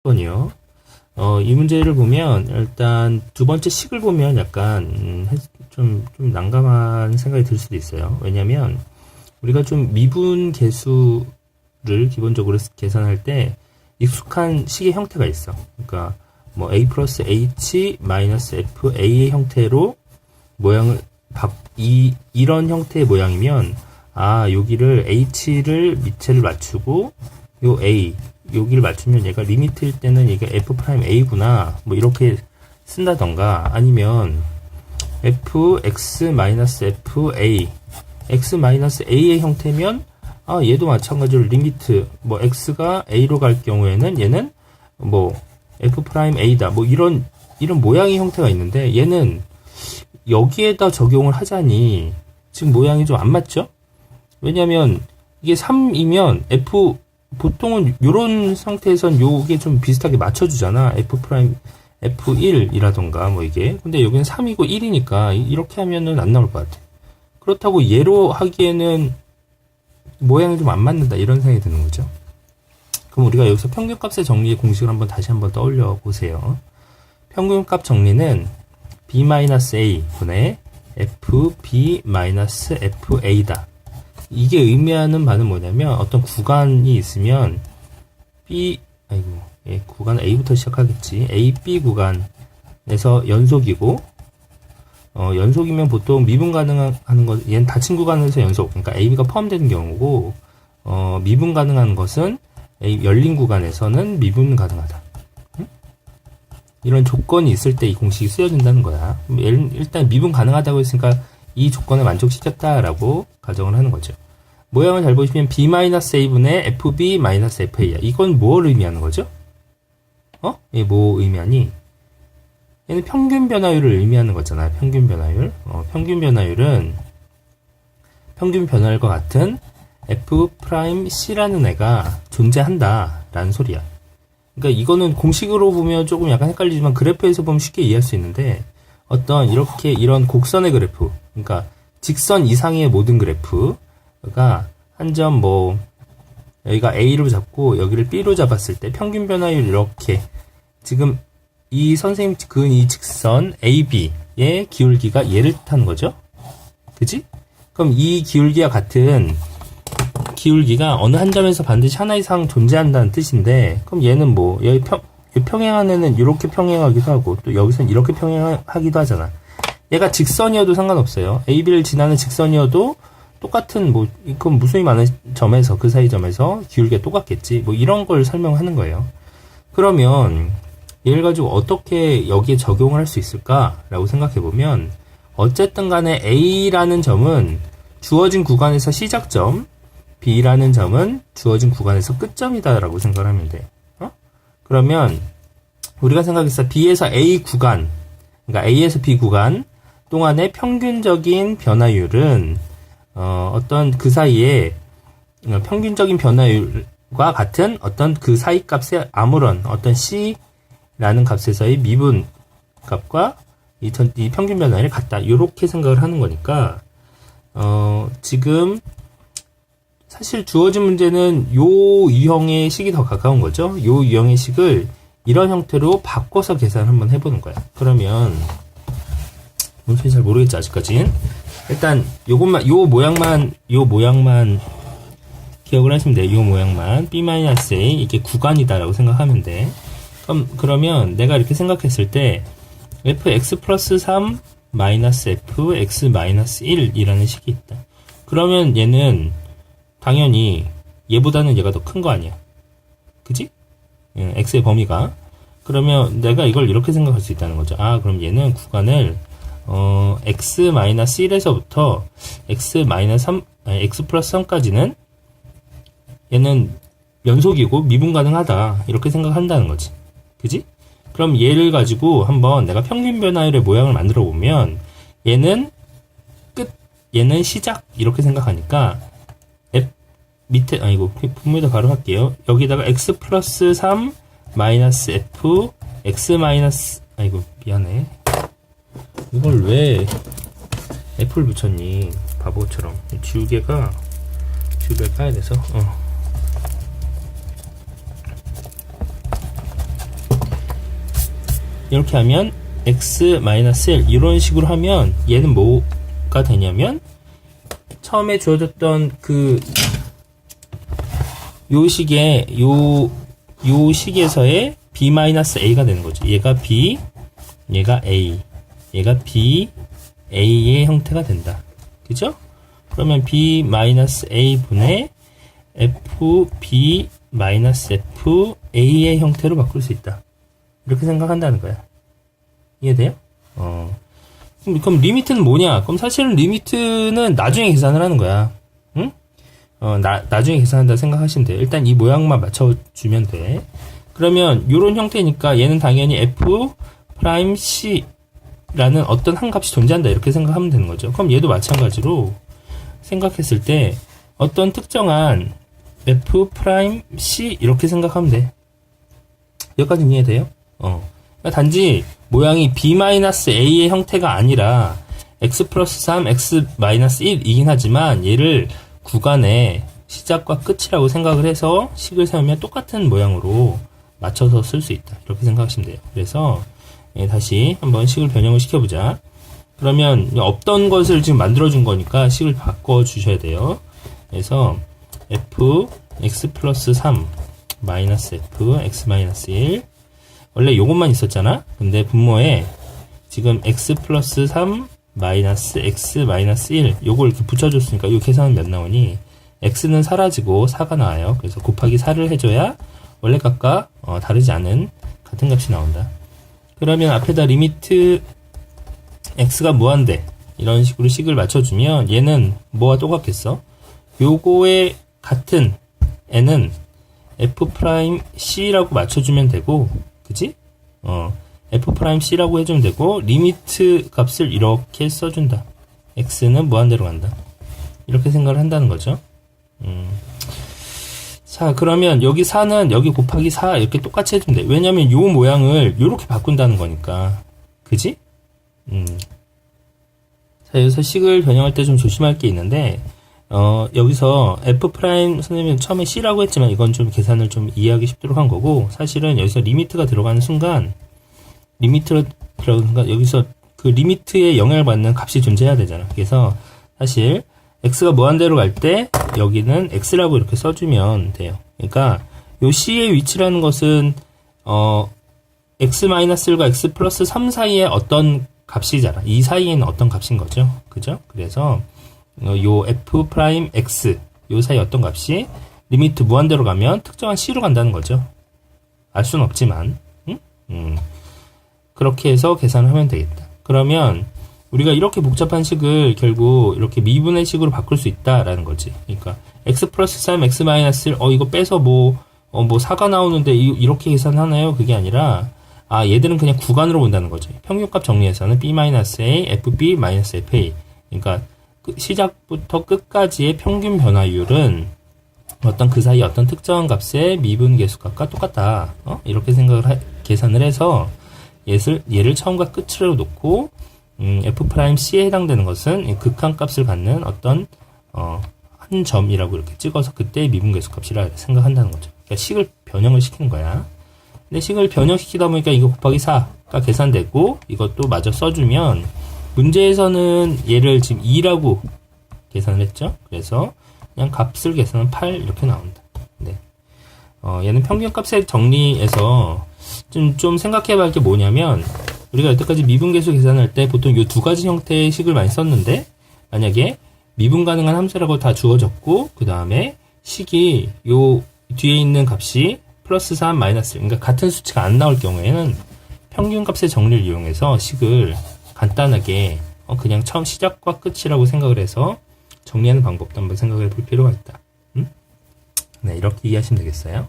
번이요. 이 문제를 보면 일단 두 번째 식을 보면 약간 좀 난감한 생각이 들 수도 있어요. 왜냐면 우리가 좀 미분 계수를 기본적으로 계산할 때 익숙한 식의 형태가 있어. 그러니까 뭐 a 플러스 h 마이너스 fa의 형태로 모양을 이런 형태의 모양이면 여기를 h를 밑에를 맞추고 요 a 여기를 맞추면 얘가 리미트일 때는 이게 f'a구나 뭐 이렇게 쓴다던가, 아니면 fx-fa x-a의 형태면 얘도 마찬가지로 리미트 뭐 x가 a로 갈 경우에는 얘는 뭐 f'a다 뭐 이런 모양의 형태가 있는데, 얘는 여기에다 적용을 하자니 지금 모양이 좀 안 맞죠? 왜냐면 이게 3이면 보통은 요런 상태에선 요게 좀 비슷하게 맞춰주잖아. f1이라던가 뭐 이게. 근데 여기는 3이고 1이니까 이렇게 하면은 안 나올 것 같아. 그렇다고 얘로 하기에는 모양이 좀 안 맞는다, 이런 생각이 드는 거죠. 그럼 우리가 여기서 평균값의 정리의 공식을 다시 한번 떠올려 보세요. 평균값 정리는 b-a 분의 fb-fa다. 이게 의미하는 바는 뭐냐면, 어떤 구간이 있으면 구간 A부터 시작하겠지. A, B 구간에서 연속이고, 연속이면 보통 미분 가능한 것, 얘는 닫힌 구간에서 연속, 그러니까 A, B가 포함되는 경우고, 미분 가능한 것은 열린 구간에서는 미분 가능하다. 이런 조건이 있을 때 이 공식이 쓰여진다는 거야. 일단 미분 가능하다고 했으니까 이 조건을 만족시켰다라고 가정을 하는 거죠. 모양을 잘 보시면 b-a분의 fb-fa야. 이건 뭘 의미하는 거죠? 이게 뭐 의미하니? 얘는 평균 변화율을 의미하는 거잖아요. 평균 변화율. 평균 변화율은 평균 변화율과 같은 f'c라는 애가 존재한다라는 소리야. 그러니까 이거는 공식으로 보면 조금 약간 헷갈리지만 그래프에서 보면 쉽게 이해할 수 있는데, 이런 곡선의 그래프, 그러니까 직선 이상의 모든 그래프가 한 점 여기가 A로 잡고 여기를 B로 잡았을 때 평균 변화율 이렇게, 지금 이 선생님 그은 이 직선 AB의 기울기가 얘를 뜻하는 거죠. 그지? 그럼 이 기울기와 같은 기울기가 어느 한 점에서 반드시 하나 이상 존재한다는 뜻인데, 그럼 얘는 여기 평행한 애는 이렇게 평행하기도 하고, 또 여기서는 이렇게 평행하기도 하잖아. 얘가 직선이어도 상관없어요. AB를 지나는 직선이어도 똑같은 그럼 무수히 많은 점에서, 그 사이 점에서 기울기가 똑같겠지. 이런 걸 설명하는 거예요. 그러면 얘를 가지고 어떻게 여기에 적용을 할 수 있을까라고 생각해보면, 어쨌든 간에 A라는 점은 주어진 구간에서 시작점, B라는 점은 주어진 구간에서 끝점이다라고 생각을 하면 돼. 그러면 우리가 생각했을 때 B에서 A 구간, 그러니까 A에서 B 구간 동안의 평균적인 변화율은 어떤 그 사이에 평균적인 변화율과 같은 어떤 그 사이 값의 아무런 어떤 C라는 값에서의 미분 값과 이 평균 변화율이 같다. 이렇게 생각을 하는 거니까, 지금 사실 주어진 문제는 요 유형의 식이 더 가까운 거죠. 요 유형의 식을 이런 형태로 바꿔서 계산을 한번 해보는 거야. 그러면 뭔지 잘 모르겠지 아직까지는. 일단 요 모양만 기억을 하시면 돼요. 요 모양만 b-a 이게 구간이다라고 생각하면 돼. 그러면 내가 이렇게 생각했을 때 fx 플러스 3 마이너스 fx 마이너스 1이라는 식이 있다. 그러면 얘는 당연히 얘보다는 얘가 더 큰 거 아니야. 그지? x의 범위가. 그러면 내가 이걸 이렇게 생각할 수 있다는 거죠. 그럼 얘는 구간을 x-1에서부터 x 플러스 3까지는 얘는 연속이고 미분 가능하다, 이렇게 생각한다는 거지. 그지? 그럼 얘를 가지고 한번 내가 평균 변화율의 모양을 만들어 보면, 얘는 끝, 얘는 시작, 이렇게 생각하니까 밑에, 분모에다 바로 할게요. 여기다가 x 플러스 3 마이너스 f x 마이너스, 미안해. 이걸 왜 f를 붙였니? 바보처럼. 지우개가 까야 돼서. 이렇게 하면 x-1 이런 식으로 하면 얘는 뭐가 되냐면 처음에 주어졌던 요 식에서의 b-a가 되는 거죠. 얘가 b, 얘가 a, 얘가 b, a의 형태가 된다. 그죠? 그러면 b-a 분의 fb-fa의 형태로 바꿀 수 있다. 이렇게 생각한다는 거야. 이해돼요? 그럼 리미트는 뭐냐? 그럼 사실은 리미트는 나중에 계산을 하는 거야. 응? 나중에 계산한다 생각하시면 돼. 일단 이 모양만 맞춰주면 돼. 그러면 요런 형태니까 얘는 당연히 f 프라임 c라는 어떤 한 값이 존재한다. 이렇게 생각하면 되는 거죠. 그럼 얘도 마찬가지로 생각했을 때 어떤 특정한 f 프라임 c 이렇게 생각하면 돼. 여기까지 이해돼요? 그러니까 단지 모양이 b-a의 형태가 아니라 x 플러스 3, x-1이긴 하지만 얘를 구간의 시작과 끝이라고 생각을 해서 식을 세우면 똑같은 모양으로 맞춰서 쓸 수 있다. 이렇게 생각하시면 돼요. 그래서 다시 한번 식을 변형을 시켜보자. 그러면 없던 것을 지금 만들어준 거니까 식을 바꿔주셔야 돼요. 그래서 f x 플러스 3 마이너스 f x 마이너스 1 원래 요것만 있었잖아. 근데 분모에 지금 x 플러스 3 마이너스 x 마이너스 1 요걸 이렇게 붙여줬으니까 요 계산은 몇 나오니? x는 사라지고 4가 나와요. 그래서 곱하기 4를 해줘야 원래 값과 다르지 않은 같은 값이 나온다. 그러면 앞에다 리미트 x가 무한대 이런 식으로 식을 맞춰주면 얘는 뭐와 똑같겠어? 요거의 같은 n은 f'c라고 맞춰주면 되고, 그지? f'c라고 해주면 되고, 리미트 값을 이렇게 써준다. x는 무한대로 간다. 이렇게 생각을 한다는 거죠. 자, 그러면 여기 4는 여기 곱하기 4 이렇게 똑같이 해주면 돼. 왜냐면 요 모양을 요렇게 바꾼다는 거니까. 그지? 자, 여기서 식을 변형할 때 좀 조심할 게 있는데, 여기서 f' 선생님은 처음에 c라고 했지만 이건 좀 계산을 좀 이해하기 쉽도록 한 거고, 사실은 여기서 리미트가 들어가는 순간, 여기서 그 리미트에 영향을 받는 값이 존재해야 되잖아. 그래서 사실 x가 무한대로 갈 때 여기는 x라고 이렇게 써주면 돼요. 그러니까 요 c의 위치라는 것은 x-1과 x 플러스 3 사이에 어떤 값이잖아. 이 사이에는 어떤 값인 거죠. 그죠? 그래서 요 f'x 요 사이 어떤 값이 리미트 무한대로 가면 특정한 c로 간다는 거죠. 알 수는 없지만 그렇게 해서 계산을 하면 되겠다. 그러면 우리가 이렇게 복잡한 식을 결국 이렇게 미분의 식으로 바꿀 수 있다라는 거지. 그러니까 x 플러스 3, x 마이너스 1 이거 빼서 뭐 4가 나오는데 이렇게 계산하나요? 그게 아니라 얘들은 그냥 구간으로 본다는 거지. 평균값 정리해서는 b-a, fb-fa. 그러니까 시작부터 끝까지의 평균 변화율은 어떤 그 사이 어떤 특정한 값의 미분 계수값과 똑같다. 이렇게 계산을 해서 얘를 처음과 끝으로 놓고 f'c에 해당되는 것은 극한값을 갖는 어떤 한 점이라고 이렇게 찍어서 그때의 미분 계수값이라 생각한다는 거죠. 그러니까 식을 변형을 시키는 거야. 근데 식을 변형시키다 보니까 이거 곱하기 4가 계산되고 이것도 마저 써주면 문제에서는 얘를 지금 2라고 계산을 했죠. 그래서 그냥 값을 계산하면 8 이렇게 나온다. 네. 얘는 평균값의 정리에서 좀 생각해봐야 할 게 뭐냐면 우리가 여태까지 미분계수 계산할 때 보통 이 두 가지 형태의 식을 많이 썼는데 만약에 미분 가능한 함수라고 다 주어졌고 그 다음에 식이 요 뒤에 있는 값이 플러스 3, 마이너스 1 그러니까 같은 수치가 안 나올 경우에는 평균값의 정리를 이용해서 식을 간단하게 그냥 처음 시작과 끝이라고 생각을 해서 정리하는 방법도 한번 생각해 볼 필요가 있다. 네, 이렇게 이해하시면 되겠어요.